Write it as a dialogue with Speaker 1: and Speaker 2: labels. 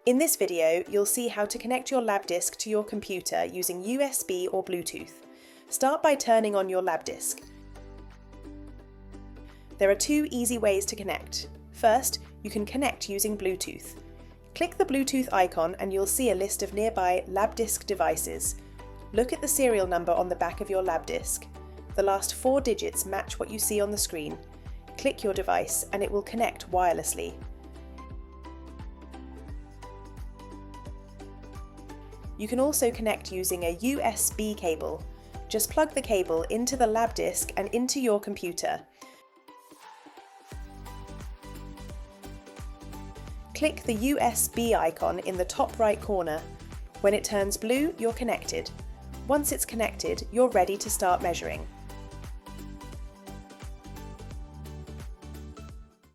Speaker 1: In this video, you'll see how to connect your Labdisc to your computer using USB or Bluetooth. Start by turning on your Labdisc. There are two easy ways to connect. First, you can connect using Bluetooth. Click the Bluetooth icon and you'll see a list of nearby Labdisc devices. Look at the serial number on the back of your Labdisc. The last 4 digits match what you see on the screen. Click your device and it will connect wirelessly. You can also connect using a USB cable. Just plug the cable into the Labdisc and into your computer. Click the USB icon in the top right corner. When it turns blue, you're connected. Once it's connected, you're ready to start measuring.